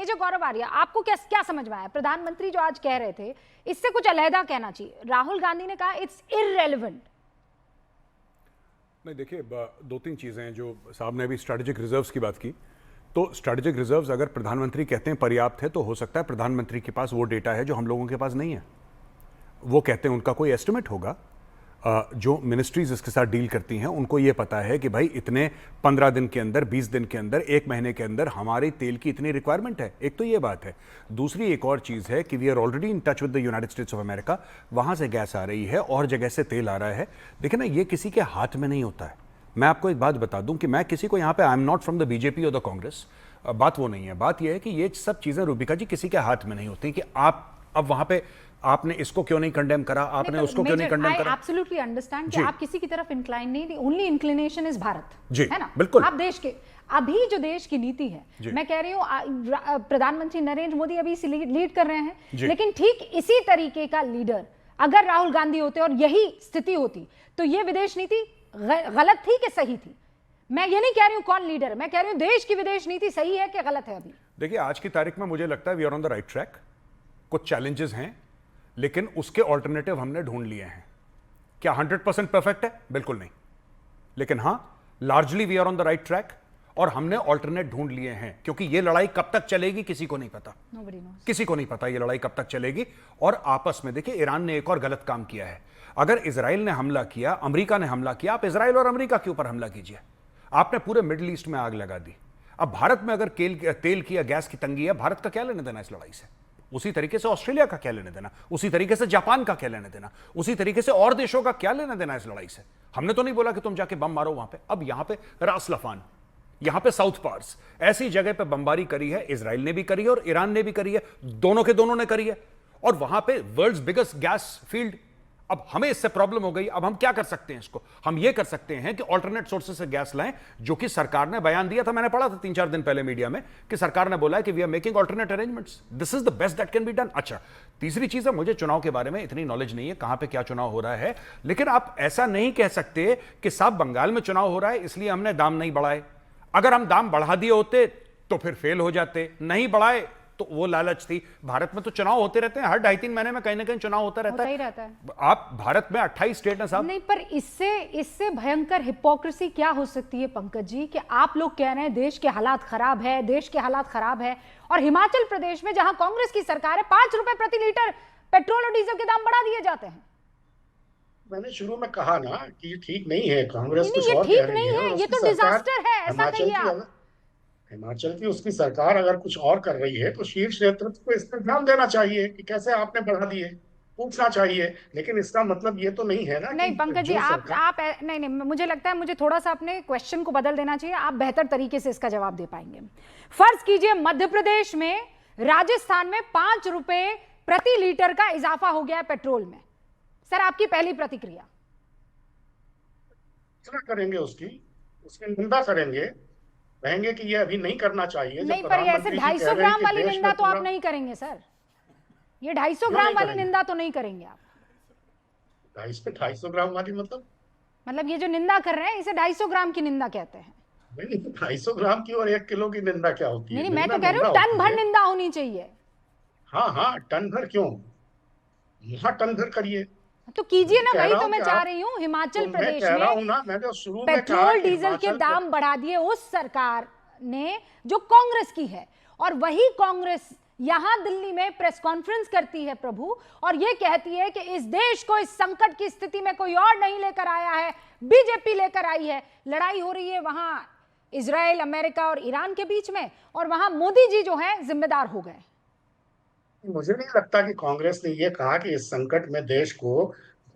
Major गौरव आर्य, आपको क्या क्या समझ में आया? प्रधानमंत्री जो आज कह रहे थे, इससे कुछ अलहदा कहना चाहिए। राहुल गांधी ने कहा इट्स इररेलेवेंट। नहीं, देखिए, दो तीन चीजें हैं। जो साहब ने अभी स्ट्रेटेजिक रिजर्व्स की बात की, तो स्ट्रेटेजिक रिजर्व्स अगर प्रधानमंत्री कहते हैं पर्याप्त है, तो हो सकता है प्रधानमंत्री के पास वो डेटा है जो हम लोगों के पास नहीं है। वो कहते हैं उनका कोई एस्टिमेट होगा। जो मिनिस्ट्रीज इसके साथ डील करती हैं उनको ये पता है कि भाई इतने 15 दिन के अंदर, 20 दिन के अंदर, 1 महीने के अंदर हमारे तेल की इतनी रिक्वायरमेंट है। एक तो ये बात है। दूसरी एक और चीज़ है कि we are already in touch with the United States of America. वहाँ से गैस आ रही है और जगह से तेल आ रहा है। देखिए ना, ये किसी के हाथ में नहीं होता है। मैं आपको एक बात बता दूं कि मैं किसी को यहाँ पे, I am not from the BJP और द कांग्रेस, बात वो नहीं है। बात ये है कि ये सब चीज़ें रूबिका जी किसी के हाथ में नहीं होती कि आप अब वहाँ पे आपने इसको क्यों नहीं कंडेम करा, आपने उसको क्यों नहीं कंडेम करा। आई एब्सोल्युटली अंडरस्टैंड कि आप किसी की तरफ इंक्लाइन नहीं, ओनली इंक्लिनेशन इज भारत, है ना? बिल्कुल। आप देश के अभी जो देश की नीति है, मैं कह रही हूँ प्रधानमंत्री नरेंद्र मोदी अभी इसे लीड कर रहे हैं, लेकिन ठीक इसी तरीके का लीडर अगर राहुल गांधी होते और यही स्थिति होती तो ये विदेश नीति गलत थी कि सही थी? मैं ये नहीं कह रही हूँ कौन लीडर है, मैं कह रही हूँ देश की विदेश नीति सही है कि गलत है अभी? देखिए, आज की तारीख में मुझे लगता है we are on the right track. कुछ चैलेंजेस हैं, लेकिन उसके ऑल्टरनेटिव हमने ढूंढ लिए हैं। क्या 100% परफेक्ट है? बिल्कुल नहीं, लेकिन हां, largely we are on the right track और हमने ऑल्टरनेट ढूंढ लिए हैं। क्योंकि ये लड़ाई कब तक चलेगी किसी को नहीं पता, किसी को नहीं पता ये लड़ाई कब तक चलेगी। और आपस में देखिए, ईरान ने एक और गलत काम किया है। अगर इजराइल ने हमला किया, अमेरिका ने हमला किया, आप इजराइल और अमेरिका के ऊपर हमला कीजिए। आपने पूरे मिडिल ईस्ट में आग लगा दी। अब भारत में अगर तेल की या गैस की तंगी है, भारत का क्या लेने देना इस लड़ाई से? उसी तरीके से ऑस्ट्रेलिया का क्या लेने देना, उसी तरीके से जापान का क्या लेने देना, उसी तरीके से और देशों का क्या लेने देना इस लड़ाई से? हमने तो नहीं बोला कि तुम जाके बम मारो वहां पे। अब यहां पे रास लफान, यहां पे साउथ पार्स, ऐसी जगह पे बमबारी करी है, इजराइल ने भी करी है और ईरान ने भी करी है, दोनों के दोनों ने करी है। और वहां पे वर्ल्ड्स बिगेस्ट गैस फील्ड। अब हमें इससे प्रॉब्लम हो गई। अब हम क्या कर सकते हैं इसको? हम ये कर सकते हैं कि ऑल्टरनेट सोर्सेज से गैस लाएं, जो कि सरकार ने बयान दिया था। मैंने पढ़ा था 3-4 दिन पहले मीडिया में कि सरकार ने बोला है कि we are making alternate arrangements, this is the best that can be done. अच्छा, तीसरी चीज है, मुझे चुनाव के बारे में इतनी नॉलेज नहीं है, कहां पे क्या चुनाव हो रहा है, लेकिन आप ऐसा नहीं कह सकते कि साहब बंगाल में चुनाव हो रहा है इसलिए हमने दाम नहीं बढ़ाए। अगर हम दाम बढ़ा दिए होते तो फिर फेल हो जाते, नहीं बढ़ाए तो वो लालच थी। भारत में तो चुनाव होते रहते हैं, हर 2.5-3 महीने में कहीं ना कहीं चुनाव होता रहता है। आप भारत में 28 स्टेट हैं साहब। नहीं, पर इससे भयंकर हिपोक्रेसी क्या हो सकती है पंकज जी, कि आप लोग कह रहे हैं देश के हालात खराब है, देश के हालात खराब है, और हिमाचल प्रदेश में जहां कांग्रेस की सरकार है 5 रुपए प्रति लीटर पेट्रोल और डीजल के दाम बढ़ा दिए जाते हैं। मैंने शुरू में कहा ना कि ये ठीक नहीं है, कांग्रेस कुछ ये और ठीक कह रही नहीं है, है, ये तो डिजास्टर है, ऐसा कहिए आप। हिमाचल की उसकी सरकार अगर कुछ और कर रही है तो शीर्ष नेतृत्व को इस पर ध्यान देना चाहिए कि कैसे आपने बढ़ा दिए, पूछना चाहिए। लेकिन इसका मतलब ये तो नहीं है ना नहीं कि पंकज जी, आप नहीं, मुझे लगता है मुझे थोड़ा सा अपने क्वेश्चन को बदल देना चाहिए, आप बेहतर तरीके से इसका जवाब दे पाएंगे। फर्ज कीजिए मध्य प्रदेश में, राजस्थान में 5 रुपए प्रति लीटर का इजाफा हो गया है पेट्रोल में। सर, आपकी पहली प्रतिक्रिया? करेंगे उसकी निंदा करेंगे, कहेंगे कि ये अभी नहीं करना चाहिए। नहीं, पर ये ऐसे 250 ग्राम वाली निंदा तो आप नहीं करेंगे सर। ये 250 ग्राम वाली निंदा तो नहीं करेंगे आप। 250 ग्राम वाली मतलब ये जो निंदा कर रहे हैं इसे 250 ग्राम की निंदा कहते हैं। नहीं, 250 ग्राम की और 1 किलो की निंदा क्या होती है? नहीं, मैं तो कह रही हूँ टन भर निंदा होनी चाहिए। हाँ हाँ, टन भर क्यों, यहाँ टन भर करिए तो कीजिए ना, वही तो मैं चाह रही हूँ। हिमाचल प्रदेश में पेट्रोल डीजल के दाम बढ़ा दिए उस सरकार ने जो कांग्रेस की है, और वही कांग्रेस यहां दिल्ली में प्रेस कॉन्फ्रेंस करती है प्रभु, और यह कहती है कि इस देश को इस संकट की स्थिति में कोई और नहीं लेकर आया है, बीजेपी लेकर आई है। लड़ाई हो रही है वहां इजराइल, अमेरिका और ईरान के बीच में, और वहां मोदी जी जो है जिम्मेदार हो गए। मुझे नहीं लगता कि कांग्रेस ने यह कहा कि इस संकट में देश को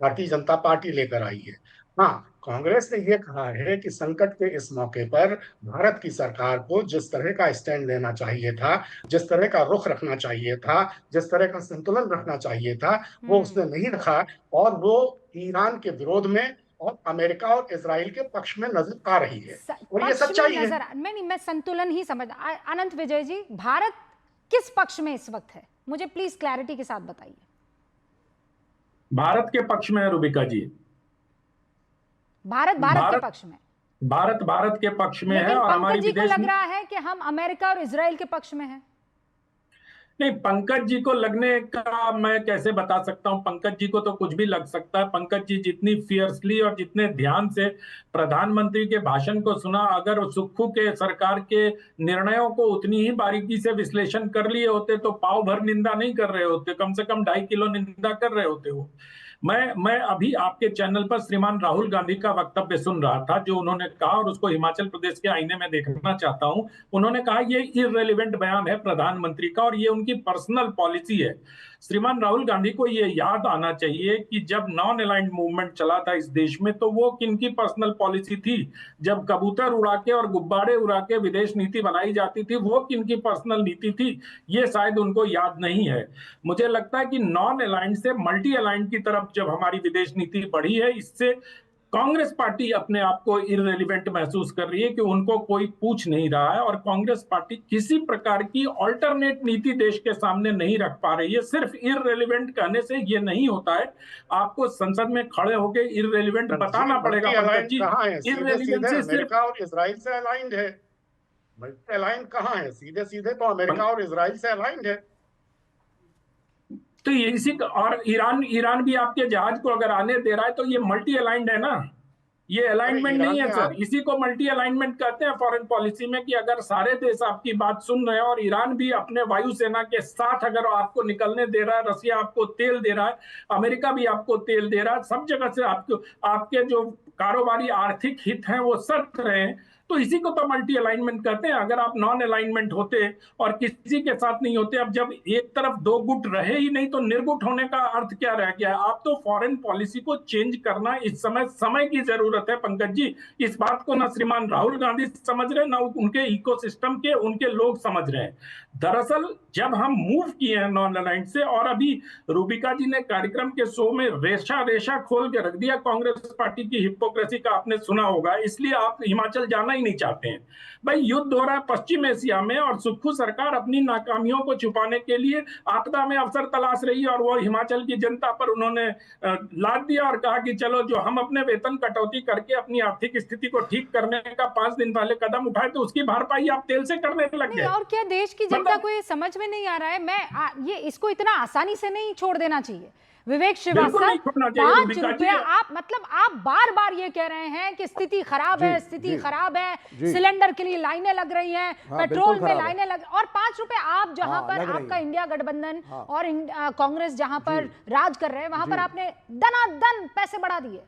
भारतीय जनता पार्टी लेकर आई है। हाँ, कांग्रेस ने यह कहा है कि संकट के इस मौके पर भारत की सरकार को जिस तरह का स्टैंड लेना चाहिए था, जिस तरह का रुख रखना चाहिए था, जिस तरह का संतुलन रखना चाहिए था, वो उसने नहीं रखा, और वो ईरान के विरोध में और अमेरिका और इजराइल के पक्ष में नजर आ रही है, और ये सच्चाई है। मैं संतुलन ही समझ। अनंत विजय जी, भारत किस पक्ष में इस वक्त है? मुझे प्लीज क्लैरिटी के साथ बताइए। भारत के पक्ष में है रुबिका जी। भारत के पक्ष में, भारत के पक्ष में है, और हमारी विदेश लग रहा है कि हम अमेरिका और इजराइल के पक्ष में हैं। नहीं, पंकज जी को लगने का मैं कैसे बता सकता हूं? पंकज जी को तो कुछ भी लग सकता है। पंकज जी जितनी फियर्सली और जितने ध्यान से प्रधानमंत्री के भाषण को सुना, अगर सुक्खू के सरकार के निर्णयों को उतनी ही बारीकी से विश्लेषण कर लिए होते तो पाव भर निंदा नहीं कर रहे होते, कम से कम 2.5 किलो निंदा कर रहे होते वो। मैं अभी आपके चैनल पर श्रीमान राहुल गांधी का वक्तव्य सुन रहा था, जो उन्होंने कहा, और उसको हिमाचल प्रदेश के आईने में देखना चाहता हूं। उन्होंने कहा ये इररेलेवेंट बयान है प्रधानमंत्री का और ये उनकी पर्सनल पॉलिसी है। श्रीमान राहुल गांधी को ये याद आना चाहिए कि जब नॉन अलाइंड मूवमेंट चला था इस देश में, तो वो किनकी पर्सनल पॉलिसी थी? जब कबूतर उड़ा के और गुब्बारे उड़ा के विदेश नीति बनाई जाती थी, वो किनकी पर्सनल नीति थी? ये शायद उनको याद नहीं है। मुझे लगता है कि नॉन अलाइंड से मल्टी अलाइंड की तरफ जब हमारी विदेश नीति बढ़ी है, इससे कांग्रेस पार्टी अपने आप को इररिलेवेंट महसूस कर रही है कि उनको कोई पूछ नहीं रहा है, और कांग्रेस पार्टी किसी प्रकार की ऑल्टरनेट नीति देश के सामने नहीं रख पा रही है। सिर्फ इररिलेवेंट कहने से ये नहीं होता है, आपको संसद में खड़े होकर इररिलेवेंट बताना पड़ेगा। पंकज जी, इररिलेवेंसी अमेरिका और इजराइल से अलाइंड है। मल्टी अलाइंड कहाँ है? सीधे सीधे तो अमेरिका और इजराइल से अलाइंड है। तो ये इसी और ईरान भी आपके जहाज को अगर आने दे रहा है तो ये मल्टी अलाइंड है ना, ये अलाइनमेंट नहीं है सर। इसी को मल्टी अलाइनमेंट कहते हैं फॉरेन पॉलिसी में, कि अगर सारे देश आपकी बात सुन रहे हैं और ईरान भी अपने वायुसेना के साथ अगर आपको निकलने दे रहा है, रसिया आपको तेल दे रहा है, अमेरिका भी आपको तेल दे रहा है, सब जगह से आपके जो कारोबारी आर्थिक हित हैं वो सट रहे हैं, तो इसी को तो मल्टी अलाइनमेंट कहते हैं। अगर आप नॉन अलाइनमेंट होते और किसी के साथ नहीं होते, अब जब एक तरफ दो गुट रहे ही नहीं तो निर्गुट होने का अर्थ क्या रह गया? आप तो फॉरेन पॉलिसी को चेंज करना इस समय की जरूरत है पंकज जी। इस बात को ना श्रीमान राहुल गांधी समझ रहे, ना उनके इकोसिस्टम के उनके लोग समझ रहे हैं। दरअसल जब हम मूव किए हैं नॉन अलाइंड से, और अभी रूबिका जी ने कार्यक्रम के शो में रेशा खोल के रख दिया कांग्रेस पार्टी की हिपोक्रेसी का, आपने सुना होगा, इसलिए आप हिमाचल जाना ही नहीं चाहते हैं। भाई युद्ध हो रहा है पश्चिम एशिया में, और सुक्खू सरकार अपनी नाकामियों को छुपाने के लिए आपदा में अवसर तलाश रही है, और वो हिमाचल की जनता पर उन्होंने लाद दिया और कहा कि चलो जो हम अपने वेतन कटौती करके अपनी आर्थिक स्थिति को ठीक करने का 5 दिन पहले कदम उठाए, तो उसकी भरपाई आप तेल से करने लग गए। और क्या देश की जनता को ये समझ में नहीं आ रहा है? ये इसको इतना आसानी से नहीं छोड़ देना चाहिए। विवेक श्रीवास्तव, 5 रुपया आप बार बार ये कह रहे हैं कि स्थिति खराब है, स्थिति खराब है, सिलेंडर के लिए लाइनें लग रही हैं, पेट्रोल में लाइनें लग, और 5 रुपए आप जहां पर आपका इंडिया गठबंधन और कांग्रेस जहां पर राज कर रहे हैं, वहां पर आपने दनादन पैसे बढ़ा दिए।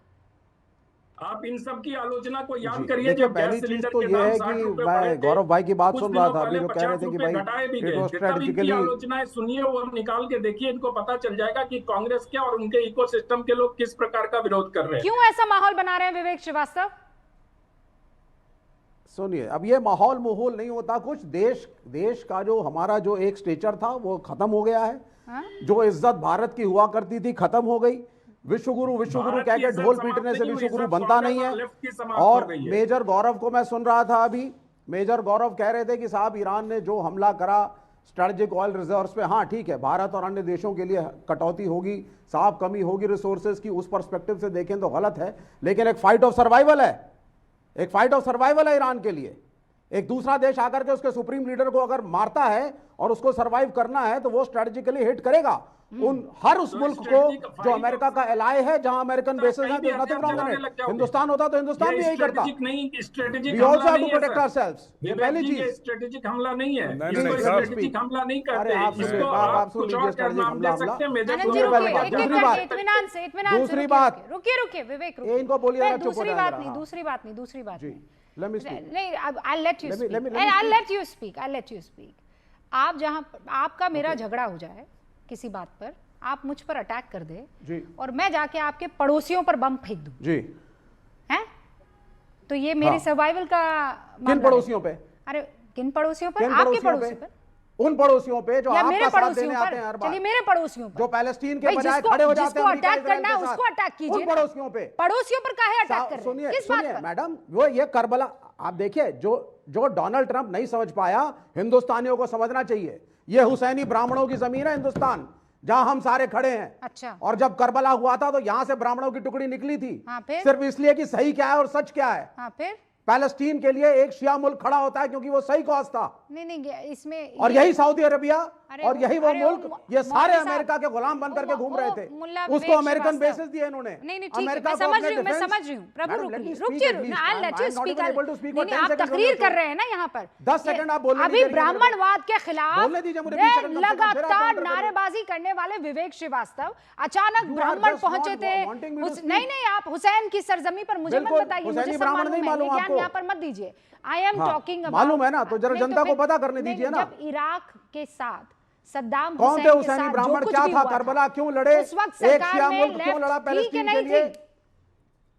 आप इन सब की आलोचना को याद करिए। जब पहली चीज तो ये है कि मैं गौरव भाई की बात सुन रहा था अभी, जो कह रहे थे कि भाई स्ट्रेटेजिकली आलोचनाएं सुनिए और निकाल के देखिए, इनको पता चल जाएगा कि कांग्रेस के और उनके इकोसिस्टम के लोग किस प्रकार का विरोध कर रहे हैं। क्यों ऐसा माहौल बना रहे हैं विवेक श्रीवास्तव? सुनिए, अब ये माहौल नहीं होता कुछ। देश का जो हमारा जो एक स्टेचर था वो खत्म हो गया है। जो इज्जत भारत की हुआ करती थी खत्म हो गई। विश्वगुरु कह के ढोल पीटने से विश्वगुरु बनता नहीं है। और मेजर गौरव को मैं सुन रहा था अभी, मेजर गौरव कह रहे थे कि साहब ईरान ने जो हमला करा स्ट्रेटेजिक ऑयल रिजर्व्स पे, हाँ ठीक है, भारत और अन्य देशों के लिए कटौती होगी, साफ कमी होगी रिसोर्सेज की, उस पर्सपेक्टिव से देखें तो गलत है, लेकिन एक फाइट ऑफ सर्वाइवल है, एक फाइट ऑफ सर्वाइवल है ईरान के लिए। एक दूसरा देश आकर के उसके सुप्रीम लीडर को अगर मारता है और उसको सर्वाइव करना है तो वो स्ट्रेटेजिकली हिट करेगा हर उस मुल्क को जो अमेरिका का एलाय है, जहां अमेरिकन बेसेस हैं। तो nothing wrong in it. Hindustan होता तो हिंदुस्तान भी यही करता। We also have to protect ourselves। ये पहली चीज। स्ट्रेटेजिक हमला नहीं है, स्ट्रेटेजिक हमला नहीं करते। इसको आप सुन लीजिए, स्ट्रेटेजिक हमला। दूसरी बात, रुकिए विवेक, इनको बोलिए, दूसरी बात नहीं, let me speak। नहीं, I'll let you speak and I'll let you speak। आप जहां आपका मेरा झगड़ा हो जाए किसी बात पर, आप मुझ पर अटैक कर दे जी, और मैं जाके आपके पड़ोसियों पर बम फेंक दूं जी, हैं? तो ये मेरी सर्वाइवल का किन पड़ोसियों पे? अरे किन पड़ोसियों पर? आपके पड़ोसियों पर, उन पड़ोसियों पे जो आपका साथ देने आते हैं हर बार। चलिए मेरे पड़ोसियों पर, जो पैलेस्टीन के बजाय खड़े हो जाते हैं, जिसको अटैक करना है उसको अटैक कीजिए। उन पड़ोसियों पे, पड़ोसियों पर काहे अटैक कर रहे हैं? किस बात पर? मैडम, वो ये करबला, आप देखिए, जो डोनाल्ड ट्रंप नहीं समझ पाया, हिंदुस्तानियों को समझना चाहिए। ये हुसैनी ब्राह्मणों की जमीन है हिंदुस्तान, जहां हम सारे खड़े हैं। अच्छा। और जब करबला हुआ था तो यहां से ब्राह्मणों की टुकड़ी निकली थी। हाँ, सिर्फ इसलिए कि सही क्या है और सच क्या है। हाँ, फिर पैलेस्टीन के लिए एक शिया मुल्क खड़ा होता है क्योंकि वो सही कॉज था। नहीं, इसमें और यही सऊदी अरबिया और यही वो मुल्क ये सारे अमेरिका के गुलाम बन करके घूम रहे थे, उसको अमेरिकन बेसिस दिए इन्होंने। नहीं ठीक है, मैं समझ रही हूँ प्रभु, रुकिए, I'll let you speak। नहीं, आप तकरीर कर रहे हैं ना यहाँ पर, 10 सेकंड आप बोलने अभी ब्राह्मणवाद के खिलाफ बोलने दीजिए मुझे, 20 सेकंड लगातार नारेबाजी करने वाले विवेक श्रीवास्तव अचानक ब्राह्मण पहुंचे थे। नहीं, आप हुसैन की सरजमी पर मुझे मत बताइए, मुझे ब्राह्मण नहीं मालूम, ज्ञान यहाँ पर मत दीजिए। आई एम टॉकिंग मालूम है ना, तो जरा जनता को पता करने दीजिए ना। जब इराक के साथ सद्दाम कौन थे हुसैनी ब्राह्मण, क्या था, करबला क्यों लड़े, उस वक्त एक सरकार शिया में मुल्क क्यों लड़ा पैलेस्टीन के लिए?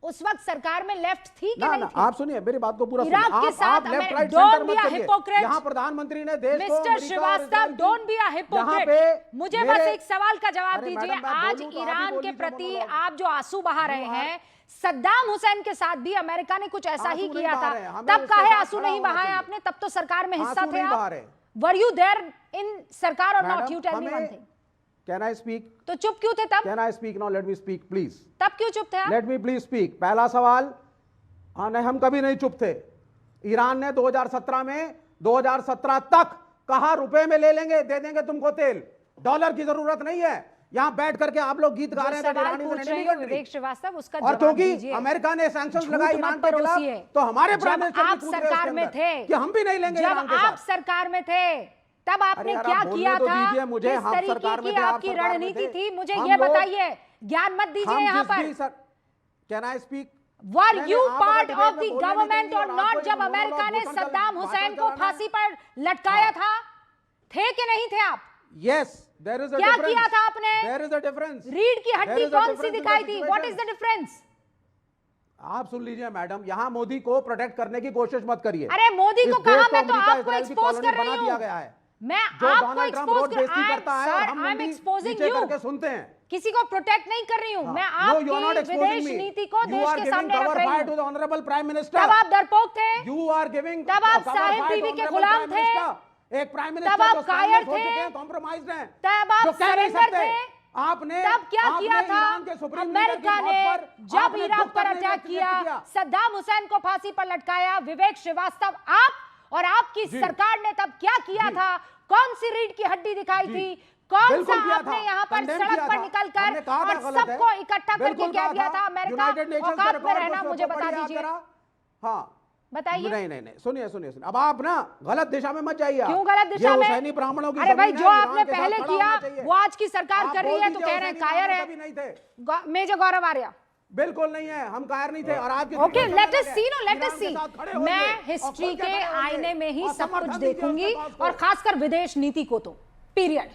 उस वक्त सरकार में लेफ्ट थी कि नहीं थी? आप सुनिए मेरी बात को पूरा सुनिए। इराक के साथ आप left right don't centre be मत अ करिए। हिपोक्रेट। यहाँ प्रधानमंत्री ने देश को mister Shrivastava don't be a hypocrite. मुझे बस एक सवाल का जवाब दीजिए, आज ईरान के प्रति आप जो आंसू बहा रहे हैं, सद्दाम हुसैन के साथ भी अमेरिका ने कुछ ऐसा ही किया था, तब काहे आंसू नहीं बहाए आपने? तब तो सरकार में हिस्सा थे आप। वर यू देयर इन सरकार और not? You tell me one thing. Can I speak? तो चुप क्यों थे तब? Can I speak now? Let me speak please. तब क्यों चुप थे आप? Let me please speak. पहला सवाल, हाँ नहीं, हम कभी नहीं चुप थे। ईरान ने 2017 में 2017 तक कहा रुपए में ले लेंगे, दे देंगे तुमको तेल, डॉलर की जरूरत नहीं है। यहां बैठ करके आप लोग गीत गा रहे हैं विवेक श्रीवास्तव, उसका और क्योंकि अमेरिका ने सैंक्शंस लगाए ईरान के खिलाफ, तो हमारे प्राइम मिनिस्टर आप सरकार में थे कि हम भी नहीं लेंगे। जब आप सरकार में थे तब आपने क्या किया था? मुझे किस तरीके की आपकी रणनीति थी, मुझे ये बताइए। ज्ञान मत दीजिए यहाँ पर। Can I speak? Were you part of the government or not जब अमेरिका ने सद्दाम हुसैन को फांसी पर लटकाया था? थे कि नहीं थे आप? Yes, there is a क्या difference. किया था आपने? There is a difference. रीढ़ की हड्डी कौन सी दिखाई थी? What is the difference? आप सुन लीजिए मैडम, यहाँ मोदी को प्रोटेक्ट करने की कोशिश मत करिए। अरे मोदी को कहा, मैं तो आपको एक्सपोज कर रही हूँ। मैं आपको एक्सपोज करता है और हम एक्सपोजिंग नीचे करके सुनते हैं। किसी को प्रोटेक्ट नहीं कर रही हूँ, मैं आपकी विदेश नीति को देश के सामने रख रही हूँ। ऑनरेबल प्राइम मिनिस्टर, तब आप डरपोक थे, यू आर गिविंग, तब आप साहिब बीवी के गुलाम थे, एक प्राइम मिनिस्टर तब आप कायर थे, कॉम्प्रोमाइज्ड हैं, तब आप सरेंडर थे। आपने तब क्या किया था? अमेरिका ने जब इराक पर अटैक किया, सद्दाम हुसैन को फांसी पर लटकाया, विवेक श्रीवास्तव आप और आपकी सरकार ने तब क्या किया था? कौन सी रीढ़ की हड्डी दिखाई थी? कौन सा आपने यहाँ पर सड़क पर निकलकर और सबको इकट्ठा करके क्या दिया था? अमेरिका औकात में रहना, मुझे बता दीजिए। हाँ बताइए। नहीं, सुनिए, अब आप ना गलत दिशा में मत जाइए। क्यों गलत दिशा में? हुसैनी ब्राह्मणों की अरे भाई, जो आपने पहले किया वो आज की सरकार कर रही है तो कह रहे हैं कायर है। मेजर गौरव आर्या बिल्कुल नहीं है, हम कायर नहीं थे। और आज ओके, लेट अस सी। मैं हिस्ट्री के आईने में ही सब कुछ देखूंगी, और खासकर विदेश नीति को तो, पीरियड।